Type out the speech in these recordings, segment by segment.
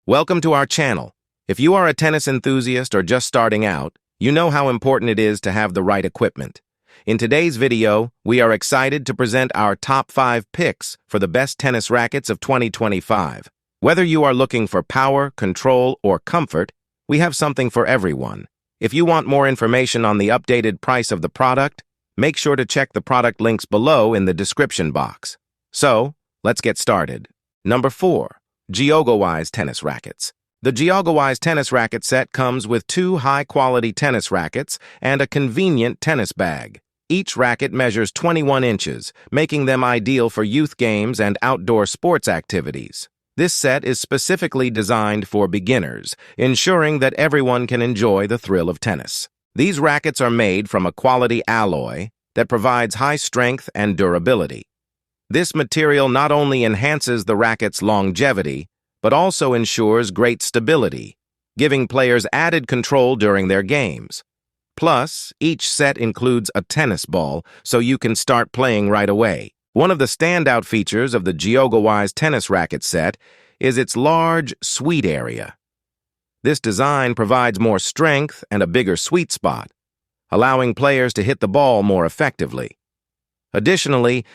Welcome to our channel. If you are a tennis enthusiast or just starting out, you know how important it is to have the right equipment. In today's video, we are excited to present our top 5 picks for the best tennis rackets of 2025. Whether you are looking for power, control, or comfort, we have something for everyone. If you want more information on the updated price of the product, make sure to check the product links below in the description box. So, let's get started. Number 4. JIOGOWISE tennis rackets. The JIOGOWISE tennis racket set comes with 2 high-quality tennis rackets and a convenient tennis bag. Each racket measures 21 inches, making them ideal for youth games and outdoor sports activities. This set is specifically designed for beginners, ensuring that everyone can enjoy the thrill of tennis. These rackets are made from a quality alloy that provides high strength and durability. This material not only enhances the racket's longevity, but also ensures great stability, giving players added control during their games. Plus, each set includes a tennis ball, so you can start playing right away. One of the standout features of the JIOGOWISE tennis racket set is its large, sweet area. This design provides more strength and a bigger sweet spot, allowing players to hit the ball more effectively. Additionally,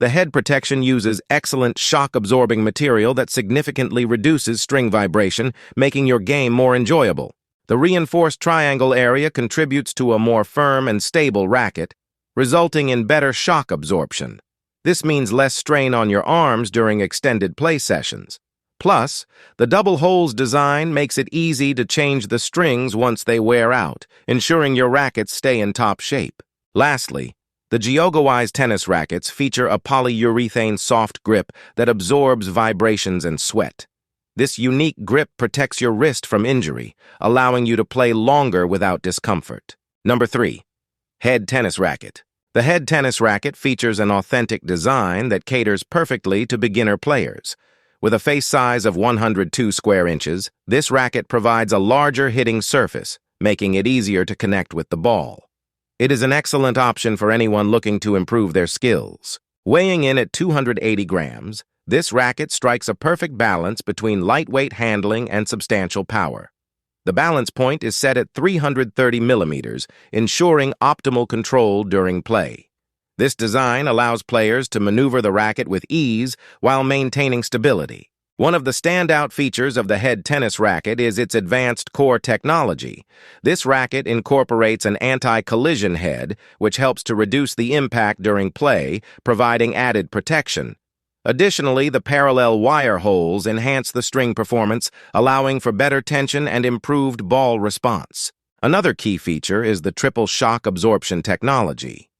the head protection uses excellent shock-absorbing material that significantly reduces string vibration, making your game more enjoyable. The reinforced triangle area contributes to a more firm and stable racket, resulting in better shock absorption. This means less strain on your arms during extended play sessions. Plus, the double holes design makes it easy to change the strings once they wear out, ensuring your rackets stay in top shape. Lastly, the JIOGOWISE tennis rackets feature a polyurethane soft grip that absorbs vibrations and sweat. This unique grip protects your wrist from injury, allowing you to play longer without discomfort. Number 3. Head tennis racket. The head tennis racket features an authentic design that caters perfectly to beginner players. With a face size of 102 square inches, this racket provides a larger hitting surface, making it easier to connect with the ball. It is an excellent option for anyone looking to improve their skills. Weighing in at 280 grams, this racket strikes a perfect balance between lightweight handling and substantial power. The balance point is set at 330 millimeters, ensuring optimal control during play. This design allows players to maneuver the racket with ease while maintaining stability. One of the standout features of the head tennis racket is its advanced core technology. This racket incorporates an anti-collision head, which helps to reduce the impact during play, providing added protection. Additionally, the parallel wire holes enhance the string performance, allowing for better tension and improved ball response. Another key feature is the triple shock absorption technology.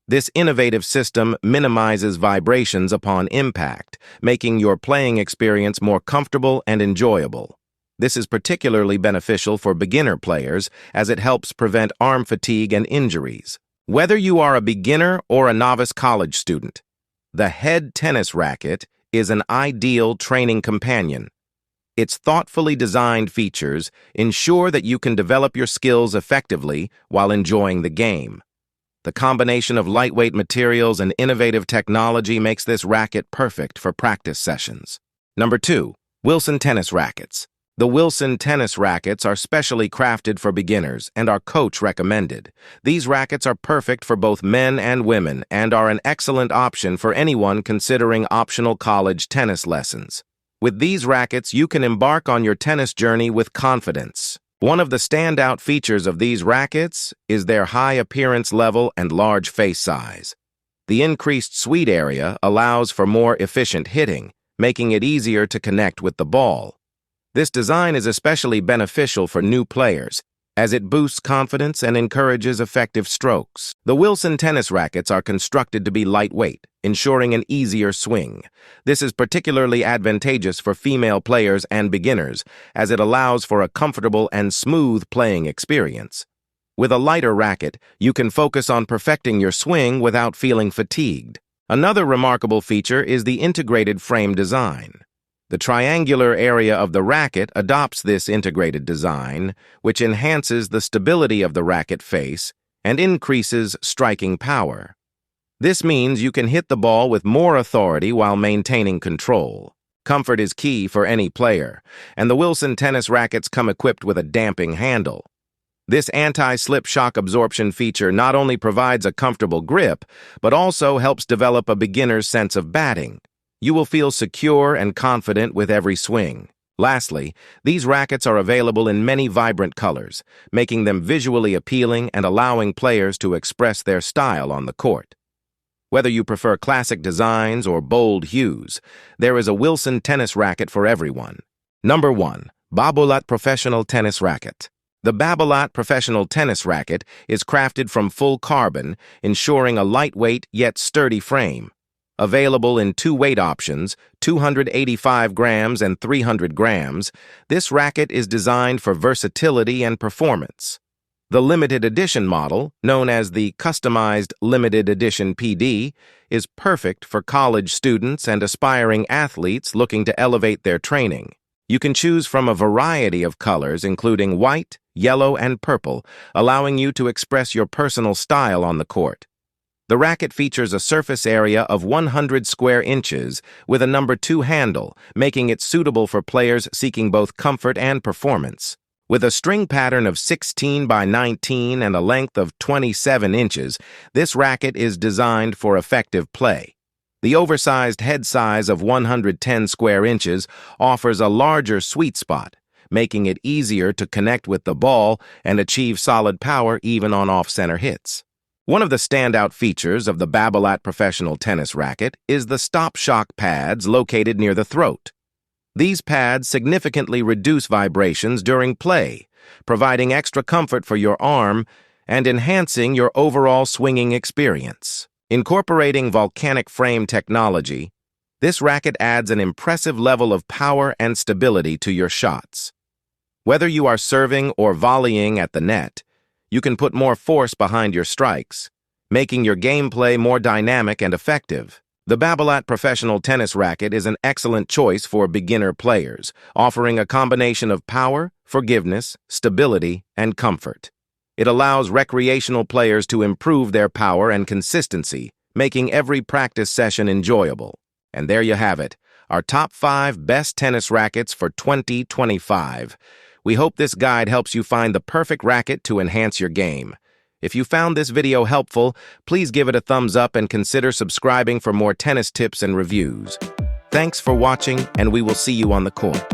This innovative system minimizes vibrations upon impact, making your playing experience more comfortable and enjoyable. This is particularly beneficial for beginner players as it helps prevent arm fatigue and injuries. Whether you are a beginner or a novice college student, the head tennis racket is an ideal training companion. Its thoughtfully designed features ensure that you can develop your skills effectively while enjoying the game. The combination of lightweight materials and innovative technology makes this racket perfect for practice sessions. Number 2. Wilson tennis rackets. The Wilson tennis rackets are specially crafted for beginners and are coach recommended. These rackets are perfect for both men and women and are an excellent option for anyone considering optional college tennis lessons. With these rackets, you can embark on your tennis journey with confidence. One of the standout features of these rackets is their high appearance level and large face size. The increased sweet area allows for more efficient hitting, making it easier to connect with the ball. This design is especially beneficial for new players, as it boosts confidence and encourages effective strokes. The Wilson tennis rackets are constructed to be lightweight, ensuring an easier swing. This is particularly advantageous for female players and beginners, as it allows for a comfortable and smooth playing experience. With a lighter racket, you can focus on perfecting your swing without feeling fatigued. Another remarkable feature is the integrated frame design. The triangular area of the racket adopts this integrated design, which enhances the stability of the racket face and increases striking power. This means you can hit the ball with more authority while maintaining control. Comfort is key for any player, and the Wilson tennis rackets come equipped with a damping handle. This anti-slip shock absorption feature not only provides a comfortable grip, but also helps develop a beginner's sense of batting. You will feel secure and confident with every swing. Lastly, these rackets are available in many vibrant colors, making them visually appealing and allowing players to express their style on the court. Whether you prefer classic designs or bold hues, there is a Wilson tennis racket for everyone. Number 1. BABOLAT Professional Tennis Racket. The BABOLAT Professional Tennis Racket is crafted from full carbon, ensuring a lightweight yet sturdy frame. Available in two weight options, 285 grams and 300 grams, this racket is designed for versatility and performance. The limited edition model, known as the Customized Limited Edition PD, is perfect for college students and aspiring athletes looking to elevate their training. You can choose from a variety of colors, including white, yellow, and purple, allowing you to express your personal style on the court. The racket features a surface area of 100 square inches with a number 2 handle, making it suitable for players seeking both comfort and performance. With a string pattern of 16 by 19 and a length of 27 inches, this racket is designed for effective play. The oversized head size of 110 square inches offers a larger sweet spot, making it easier to connect with the ball and achieve solid power even on off-center hits. One of the standout features of the BABOLAT Professional Tennis Racket is the stop shock pads located near the throat. These pads significantly reduce vibrations during play, providing extra comfort for your arm and enhancing your overall swinging experience. Incorporating volcanic frame technology, this racket adds an impressive level of power and stability to your shots. Whether you are serving or volleying at the net, you can put more force behind your strikes, making your gameplay more dynamic and effective. The BABOLAT Professional Tennis Racket is an excellent choice for beginner players, offering a combination of power, forgiveness, stability, and comfort. It allows recreational players to improve their power and consistency, making every practice session enjoyable. And there you have it, our top 5 best tennis rackets for 2025. We hope this guide helps you find the perfect racket to enhance your game. If you found this video helpful, please give it a thumbs up and consider subscribing for more tennis tips and reviews. Thanks for watching, and we will see you on the court.